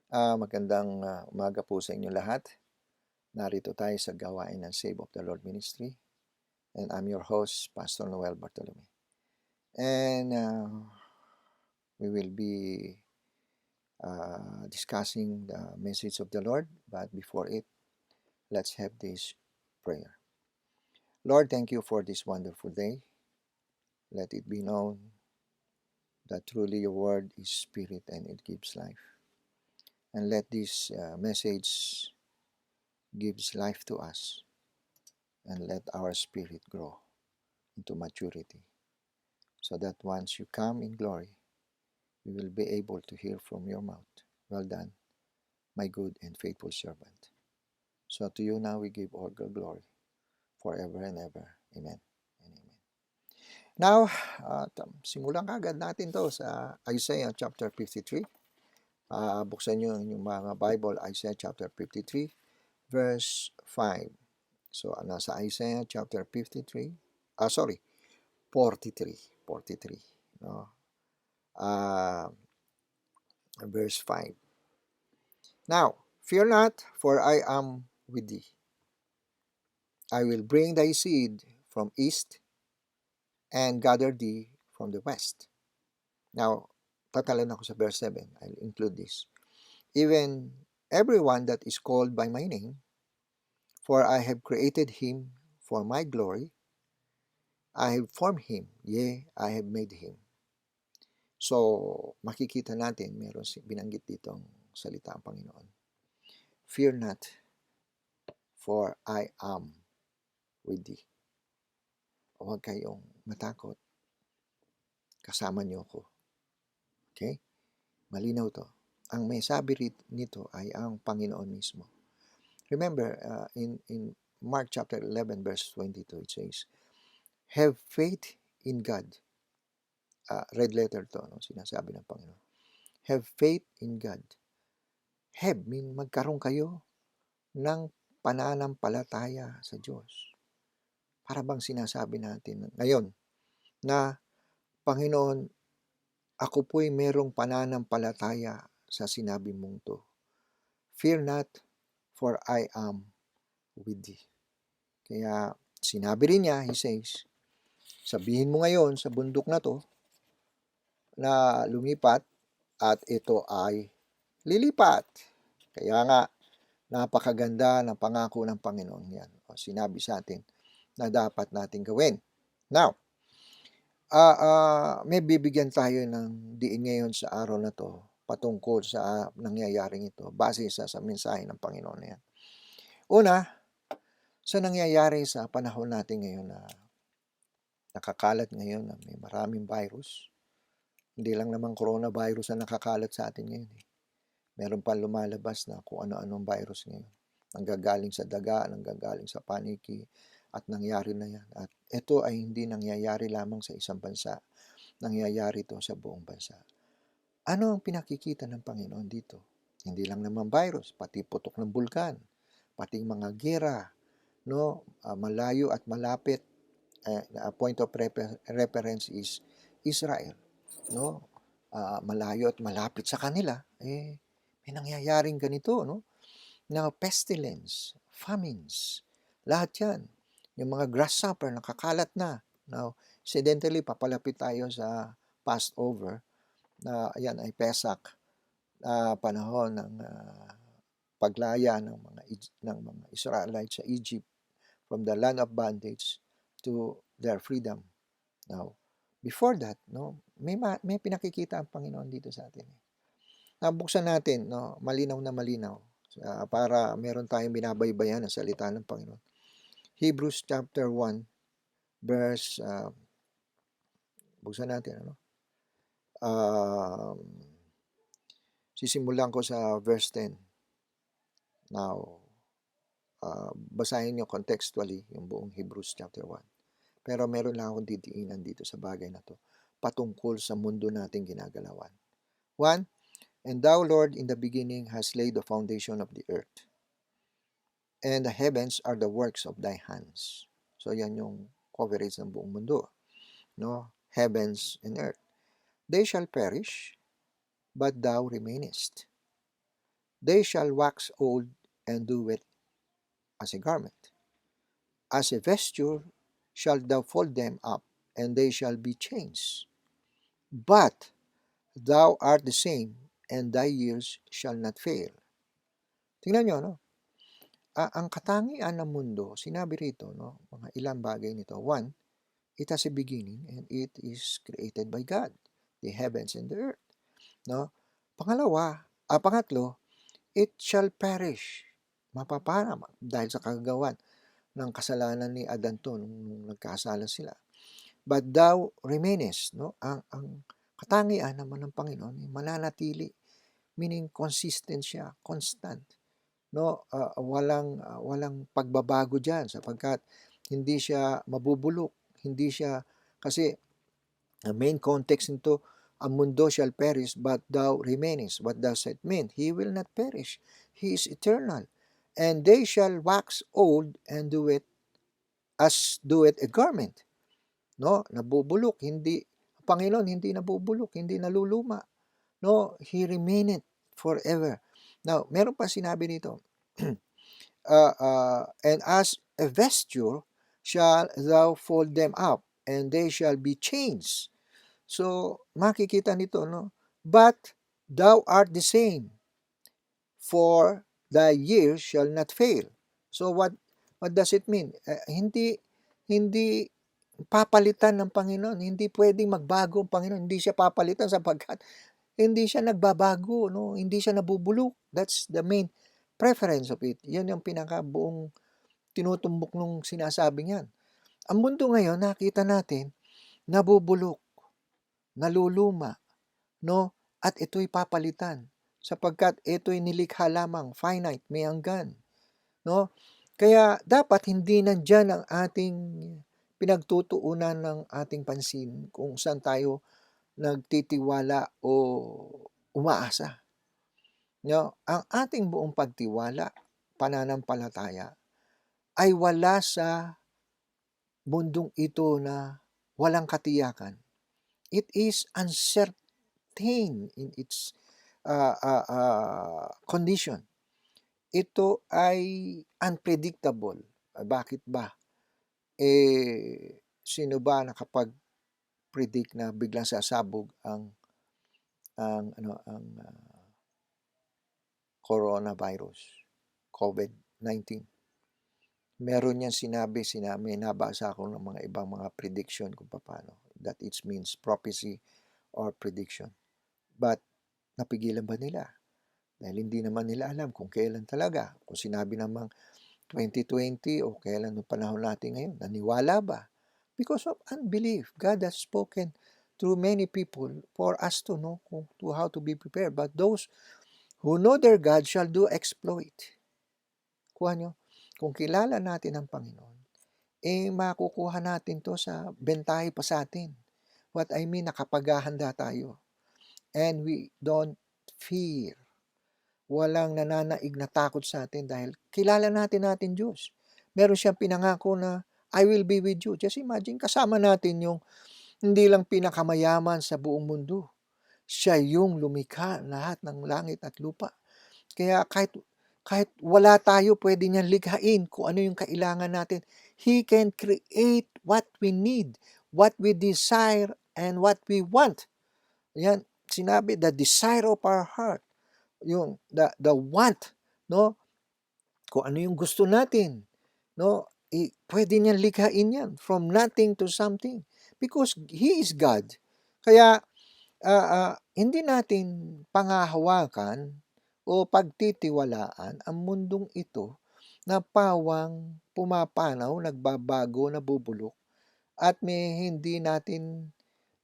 Magandang umaga po sa inyo lahat. Narito tayo sa gawain ng Save of the Lord Ministry. And I'm your host, Pastor Noel Bartolome. And we will be discussing the message of the Lord. But before it, let's have this prayer. Lord, thank you for this wonderful day. Let it be known that truly your word is spirit and it gives life. And let this message gives life to us. And let our spirit grow into maturity, so that once you come in glory, we will be able to hear from your mouth, "Well done, my good and faithful servant." So to you now we give all the glory, forever and ever. Amen and amen. Now, simulan agad natin to sa Isaiah chapter 53. Buksan nyo yung mga Bible, Isaiah chapter 53, verse 5. So, nasa Isaiah chapter 53, 43, no? Verse 5. Now, fear not, for I am with thee. I will bring thy seed from east and gather thee from the west. Now, tatalan ako sa verse 7. I'll include this. Even everyone that is called by my name, for I have created him for my glory. I have formed him, yea, I have made him. So, makikita natin, meron binanggit dito ang salita ang Panginoon. Fear not, for I am with thee. Huwag kayong matakot. Kasama niyo ako. Okay? Malinaw to. Ang may sabi nito ay ang Panginoon mismo. Remember, in Mark chapter 11 verse 22, it says, have faith in God. Red letter to, no? Sinasabi ng Panginoon. Have faith in God. Have mean magkaroon kayo ng pananampalataya sa Diyos. Para bang sinasabi natin ngayon na, Panginoon, ako po'y merong pananampalataya sa sinabi mong to. Fear not, for I am with thee. Kaya sinabi rin niya, he says, sabihin mo ngayon sa bundok na to na lumipat at ito ay lilipat. Kaya nga, napakaganda ng pangako ng Panginoon yan. Sinabi sa atin na dapat natin gawin. Now, may bibigyan tayo ng diin ngayon sa araw na to patungkol sa nangyayaring ito base sa mensahe ng Panginoon na yan. Una, sa nangyayari sa panahon natin ngayon na nakakalat ngayon na may maraming virus. Hindi lang naman coronavirus ang nakakalat sa atin ngayon. Meron pa lumalabas na kung ano-anong virus ngayon. Nanggagaling sa daga, nanggagaling sa paniki, at nangyari na yan. At ito ay hindi nangyayari lamang sa isang bansa. Nangyayari ito sa buong bansa. Ano ang pinakikita ng Panginoon dito? Hindi lang naman virus, pati putok ng bulkan, pati mga gera, no? Malayo at malapit. Point of reference is Israel, no? Malayo at malapit sa kanila, may nangyayaring ganito, no? Na pestilence, famines, lahat yan. Yung mga grasshopper nakakalat na. Now, incidentally, papalapit tayo sa Passover, na yan ay Pesach, panahon ng paglaya ng mga Israelites sa Egypt from the land of bondage to their freedom. Now, before that, no, may pinakikita ang Panginoon dito sa atin. Buksan natin, no, malinaw na malinaw, para meron tayong binabaybayan ng salita ng Panginoon. Hebrews chapter 1 verse buksan natin, ano? Sisimulan ko sa verse 10. Now, basahin nyo contextually yung buong Hebrews chapter 1. Pero meron lang akong didiinan dito sa bagay na to patungkol sa mundo nating ginagalawan. 1. And thou, Lord, in the beginning hast laid the foundation of the earth, and the heavens are the works of thy hands. So yan yung coverage ng buong mundo, no? Heavens and earth. They shall perish, but thou remainest. they shall wax old and do it as a garment. As a vesture shalt thou fold them up, and they shall be changed. But thou art the same, and thy years shall not fail. Tingnan nyo, no? Ang katangian ng mundo, sinabi rito, no? Mga ilang bagay nito. One, it has a beginning, and it is created by God, the heavens and the earth. No? Pangatlo, it shall perish. Mapapara dahil sa kagagawan ng kasalanan ni Adan to nung nagkasala sila. But thou remainest, no? Ang katangian naman ng Panginoon ay mananatili, meaning consistent siya, constant. No? Walang pagbabago diyan sapagkat hindi siya mabubulok, hindi siya kasi ang main context nito, ang mundo shall perish, but thou remainest. What does it mean? He will not perish. He is eternal. And they shall wax old and do it a garment. No? Nabubulok, hindi. Ang Panginoon hindi nabubulok, hindi naluluma. No? He remaineth forever. Now, meron pa sinabi nito. And as a vesture shall thou fold them up, and they shall be changed. So, makikita nito, no? But thou art the same, for thy years shall not fail. So, what does it mean? Hindi papalitan ng Panginoon. Hindi pwedeng magbago ang Panginoon. Hindi siya papalitan sapagkat hindi siya nagbabago, no? Hindi siya nabubulok. That's the main preference of it. Yan yung pinakabuong tinutumbok nung sinasabing yan. Ang mundo ngayon, nakita natin, nabubulok, naluluma, no? At ito'y papalitan sapagkat ito'y nilikha lamang, finite, may hanggan, no? Kaya dapat hindi nandiyan ang ating pinagtutuunan ng ating pansin kung saan tayo nagtitiwala o umaasa. No? Ang ating buong pagtiwala, pananampalataya, ay wala sa mundong ito na walang katiyakan. It is uncertain in its condition. Ito ay unpredictable. Bakit ba? Sino ba nakapag-predict na biglang sasabog ang coronavirus, COVID-19? Meron yan sinabi, may nabasa ako ng mga ibang mga prediction kung paano. That it means prophecy or prediction. But napigilan ba nila? Dahil hindi naman nila alam kung kailan talaga. Kung sinabi namang 2020 o kailan ng panahon natin ngayon, naniwala ba? Because of unbelief. God has spoken through many people for us to know how to be prepared. But those who know their God shall do exploit. Kuha nyo? Kung kilala natin ang Panginoon, makukuha natin to sa bentahe pa sa atin. What I mean, nakapaghahanda tayo. And we don't fear. Walang nananaig na takot sa atin dahil kilala natin Diyos. Meron siyang pinangako na, I will be with you. Just imagine, kasama natin yung hindi lang pinakamayaman sa buong mundo. Siya yung lumikha lahat ng langit at lupa. Kaya kahit wala tayo, pwede niyang likhain kung ano yung kailangan natin. He can create what we need, what we desire, and what we want. Yan, sinabi, the desire of our heart. Yung the want, no? Kung ano yung gusto natin, no? Pwede niyang likhain yan from nothing to something because He is God. Kaya hindi natin pangahawakan o pagtitiwalaan ang mundong ito na pawang pumapanaw, nagbabago, nabubulok at may hindi natin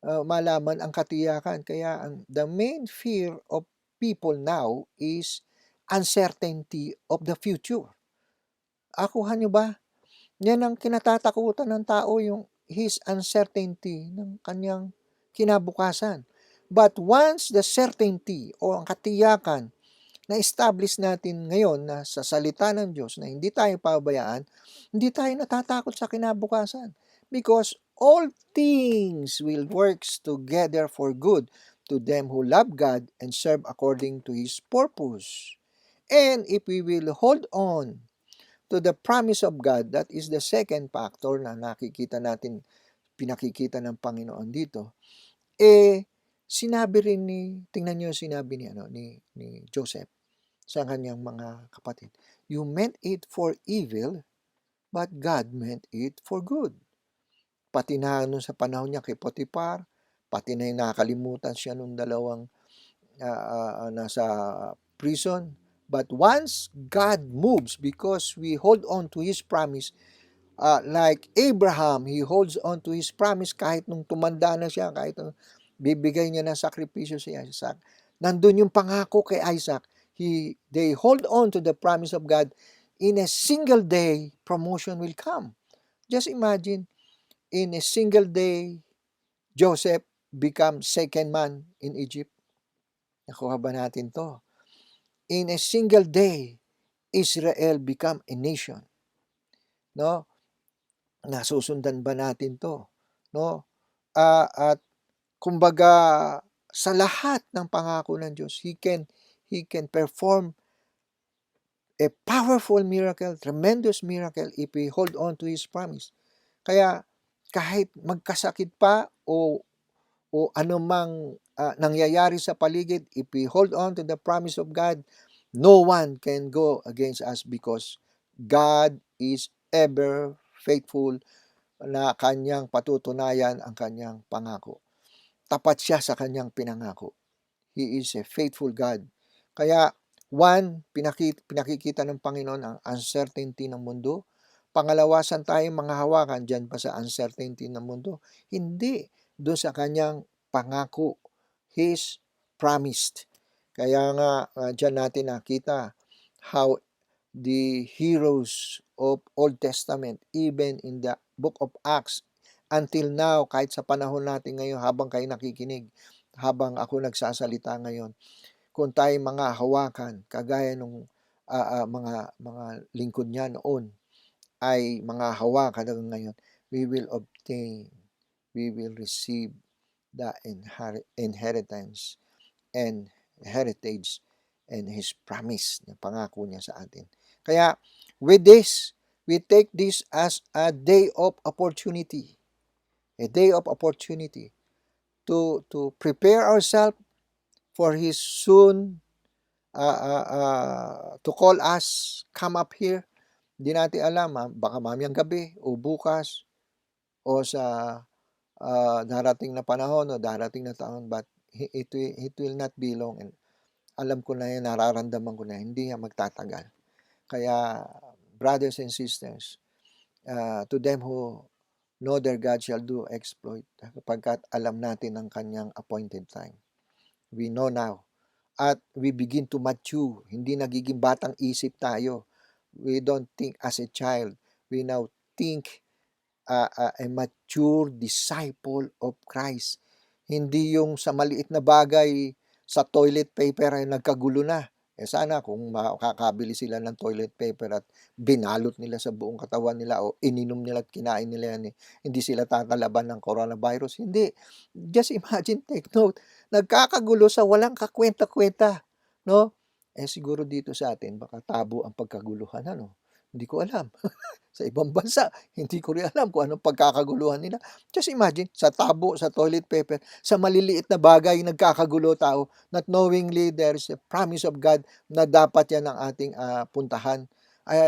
malaman ang katiyakan. Kaya the main fear of people now is uncertainty of the future. Akuhan nyo ba? Yan ang kinatatakutan ng tao, yung his uncertainty ng kanyang kinabukasan. But once the certainty o ang katiyakan na establish natin ngayon na sa salita ng Diyos na hindi tayo pabayaan, hindi tayo natatakot sa kinabukasan. Because all things will work together for good to them who love God and serve according to His purpose. And if we will hold on to the promise of God, that is the second factor na nakikita natin, pinakikita ng Panginoon dito, sinabi rin tingnan niyo sinabi ni Joseph sa kanyang mga kapatid, you meant it for evil, but God meant it for good. Pati na sa panahon niya kay Potiphar, pati na yung nakakalimutan siya nung dalawang nasa prison. But once God moves, because we hold on to His promise, like Abraham, he holds on to his promise kahit nung tumanda na siya, kahit bibigay niya ng sakripisyo si Isaac. Nandun yung pangako kay Isaac. They hold on to the promise of God. In a single day, promotion will come. Just imagine, in a single day, Joseph become second man in Egypt. Nakuha ba natin to? In a single day, Israel become a nation. No? Nasusundan ba natin to? No? At kumbaga sa lahat ng pangako ng Diyos, He can perform a powerful miracle, tremendous miracle if we hold on to His promise. Kaya kahit magkasakit pa o anumang nangyayari sa paligid, if we hold on to the promise of God, no one can go against us because God is ever faithful na kanyang patutunayan ang kanyang pangako. Tapat siya sa kanyang pinangako. He is a faithful God. Kaya, one, pinakikita ng Panginoon ang uncertainty ng mundo. Pangalawa, saan tayo mga hawakan dyan pa sa uncertainty ng mundo? Hindi. Doon sa kanyang pangako. His promised. Kaya nga, dyan natin nakita how the heroes of Old Testament, even in the book of Acts, until now, kahit sa panahon natin ngayon, habang kayo nakikinig, habang ako nagsasalita ngayon, kung tayo mga hawakan, kagaya ng mga lingkod niya noon, ay mga hawakan hanggang ngayon, we will obtain, we will receive the inheritance and heritage and His promise na pangako niya sa atin. Kaya, with this, we take this as a day of opportunity. A day of opportunity to prepare ourselves for His soon to call us, come up here. Hindi natin alam, baka mamayang gabi o bukas o sa darating na panahon o darating na taon, but it will not be long. And alam ko na yan, nararamdaman ko na, hindi yan magtatagal. Kaya, brothers and sisters, to them who know their God shall do exploit, kapagkat alam natin ang kanyang appointed time. We know now. At we begin to mature. Hindi nagiging batang isip tayo. We don't think as a child. We now think a mature disciple of Christ. Hindi yung sa maliit na bagay, sa toilet paper ay nagkagulo na. Sana kung makakabili sila ng toilet paper at binalot nila sa buong katawan nila o ininom nila at kinain nila yan, hindi sila tatalaban ng coronavirus. Hindi. Just imagine, take note, nagkakagulo sa walang kakwenta-kwenta. No? Siguro dito sa atin, baka tabo ang pagkaguluhan. Hindi ko alam. Sa ibang bansa, hindi ko rin alam kung anong pagkakaguluhan nila. Just imagine, sa tabo, sa toilet paper, sa maliliit na bagay, nagkakagulo tao, not knowingly there is a promise of God na dapat yan ang ating puntahan.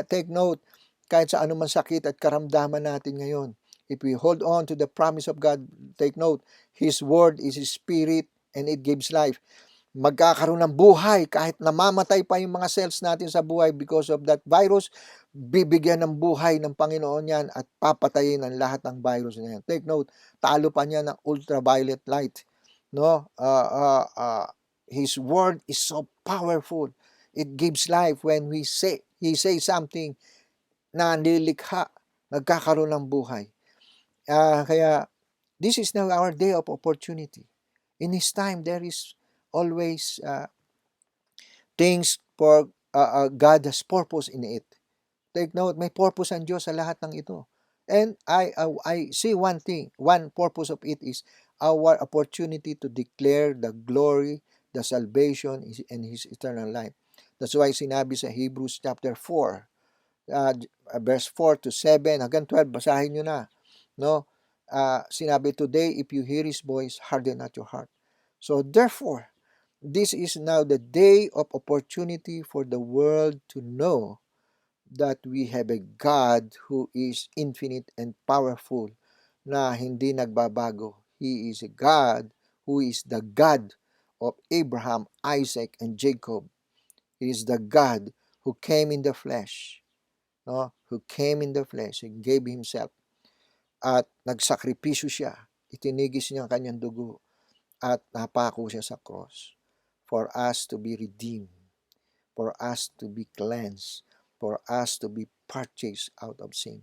Take note, kahit sa anumang sakit at karamdaman natin ngayon, if we hold on to the promise of God, take note, His word is His spirit and it gives life. Magkakaroon ng buhay kahit namamatay pa yung mga cells natin sa buhay because of that virus, bibigyan ng buhay ng Panginoon yan at papatayin ang lahat ng virus na yan. Take note, talo pa niya ng ultraviolet light. No? His word is so powerful. It gives life when He say something na nilikha, nagkakaroon ng buhay. Kaya, this is now our day of opportunity. In His time, there is always things for God has purpose in it. Take note, may purpose ang Diyos sa lahat ng ito. And I see one thing, one purpose of it is our opportunity to declare the glory, the salvation, and His eternal life. That's why sinabi sa Hebrews chapter 4, verse 4 to 7 hanggang 12, basahin nyo na. No? Sinabi, today, if you hear His voice, harden not your heart. So therefore, this is now the day of opportunity for the world to know that we have a God who is infinite and powerful, na hindi nagbabago. He is a God who is the God of Abraham, Isaac, and Jacob. He is the God who came in the flesh, no? Who came in the flesh and gave Himself, at nagsakripisyo siya. Itinigis niya ang kanyang dugo at napako siya sa cross for us to be redeemed, for us to be cleansed, for us to be purchased out of sin,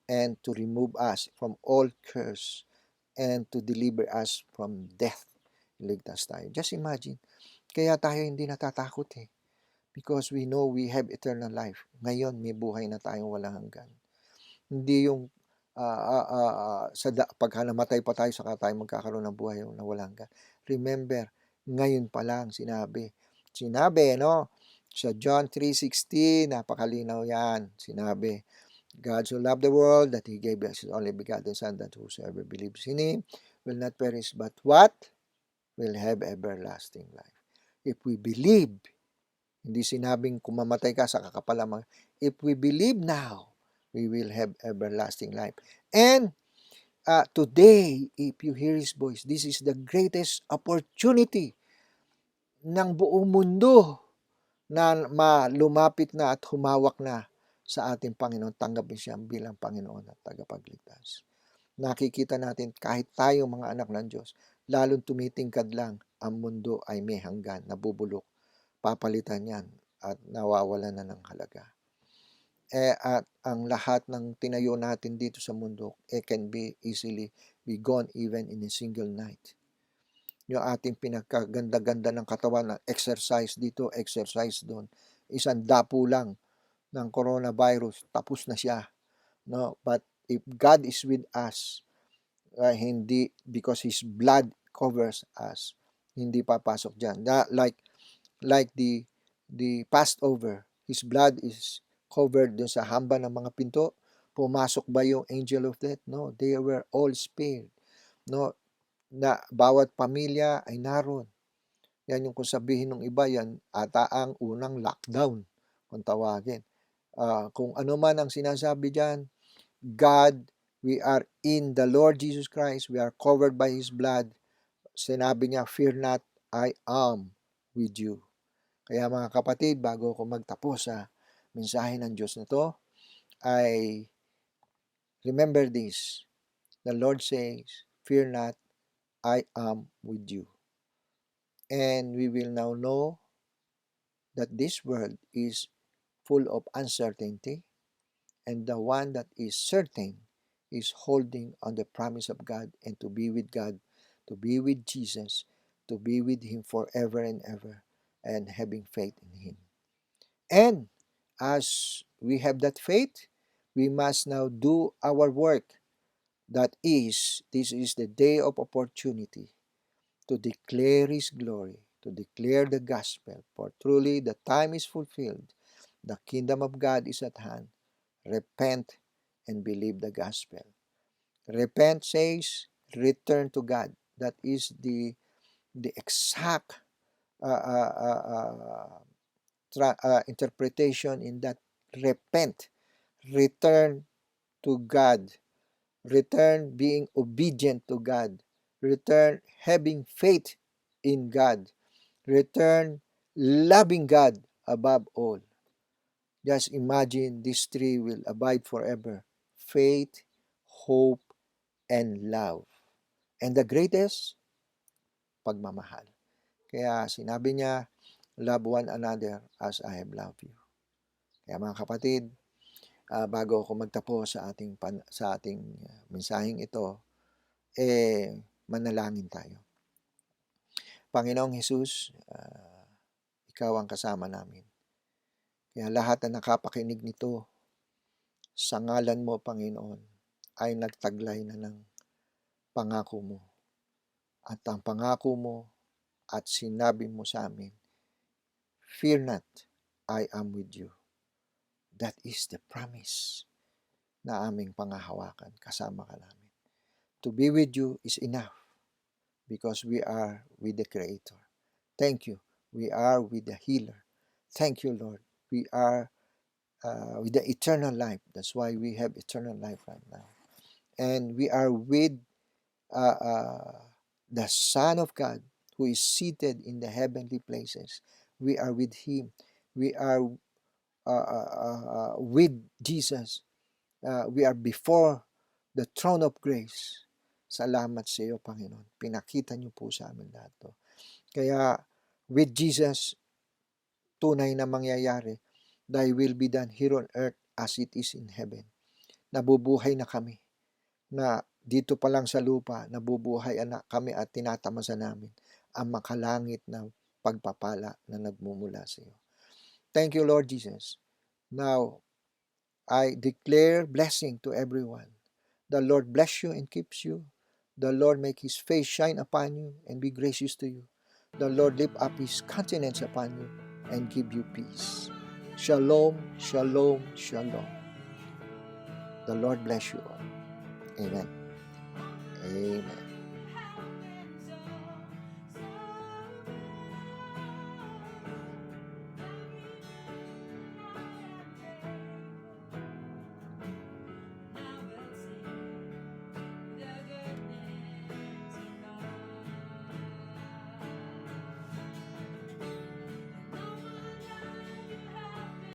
and to remove us from all curse, and to deliver us from death. Ligtas tayo. Just imagine, kaya tayo hindi natatakot eh. Because we know we have eternal life. Ngayon, may buhay na tayong walang hanggan. Hindi yung pagka namatay pa tayo, saka tayo magkakaroon ng buhay na walang hanggan. Remember, ngayon pa lang sinabi, no? Sa John 3:16, napakalinaw yan. Sinabi, God so loved the world that He gave us His only begotten Son, that whosoever believes in Him will not perish, but what? Will have everlasting life. If we believe, hindi sinabing kung mamatay ka, saka ka pala if we believe now, we will have everlasting life. And today, if you hear His voice, this is the greatest opportunity ng buong mundo na lumapit na at humawak na sa ating Panginoon, tanggapin siya bilang Panginoon at tagapagligtas. Nakikita natin kahit tayo mga anak ng Diyos, lalong tumitingkad lang, ang mundo ay may hanggan, nabubulok, papalitan yan at nawawalan na ng halaga. At ang lahat ng tinayo natin dito sa mundo, can be easily be gone even in a single night. Yung ating pinagkaganda-ganda ng katawan, exercise dito, exercise doon, isang dapo lang ng coronavirus, tapos na siya. No? But if God is with us, hindi, because His blood covers us, hindi papasok dyan. Like the Passover, His blood is covered dun sa hamba ng mga pinto. Pumasok ba yung angel of death? No, they were all spared. No, na bawat pamilya ay naroon. Yan yung kung sabihin ng iba, yan ata ang unang lockdown, kung tawagin. Kung ano man ang sinasabi dyan, God, we are in the Lord Jesus Christ, we are covered by His blood. Sinabi niya, fear not, I am with you. Kaya mga kapatid, bago ako magtapos sa mensahe ng Diyos na to, I remember this. The Lord says, fear not, I am with you. And we will now know that this world is full of uncertainty, and the one that is certain is holding on the promise of God, and to be with God, to be with Jesus, to be with Him forever and ever, and having faith in Him. And as we have that faith, we must now do our work. That is, this is the day of opportunity to declare His glory, to declare the gospel. For truly the time is fulfilled. The kingdom of God is at hand. Repent and believe the gospel. Repent says, return to God. That is the exact interpretation in that. Repent, return to God, return being obedient to God, return having faith in God, return loving God above all. Just imagine these three will abide forever: faith, hope, and love. And the greatest, pagmamahal. Kaya sinabi niya, love one another as I have loved you. Kaya mga kapatid, bago ako magtapos sa ating mensaheng ito, manalangin tayo. Panginoong Hesus, Ikaw ang kasama namin. Kaya lahat na nakapakinig nito, sa ngalan mo, Panginoon, ay nagtaglay na ng pangako mo. At ang pangako mo at sinabi mo sa amin, fear not, I am with you. That is the promise na aming pangahawakan. Kasama ka namin. To be with you is enough because we are with the Creator. Thank you. We are with the Healer. Thank you, Lord. We are with the eternal life. That's why we have eternal life right now. And we are with the Son of God who is seated in the heavenly places. We are with Him. We are with Jesus. We are before the throne of grace. Salamat sa iyo, Panginoon. Pinakita niyo po sa amin lahat to. Kaya, with Jesus, tunay na mangyayari, thy will be done here on earth as it is in heaven. Nabubuhay na kami. Na dito pa lang sa lupa, nabubuhay na kami at tinatamasa namin ang makalangit na pagpapala na nagmumula sa iyo. Thank you, Lord Jesus. Now, I declare blessing to everyone. The Lord bless you and keeps you. The Lord make His face shine upon you and be gracious to you. The Lord lift up His countenance upon you and give you peace. Shalom, shalom, shalom. The Lord bless you all. Amen. Amen.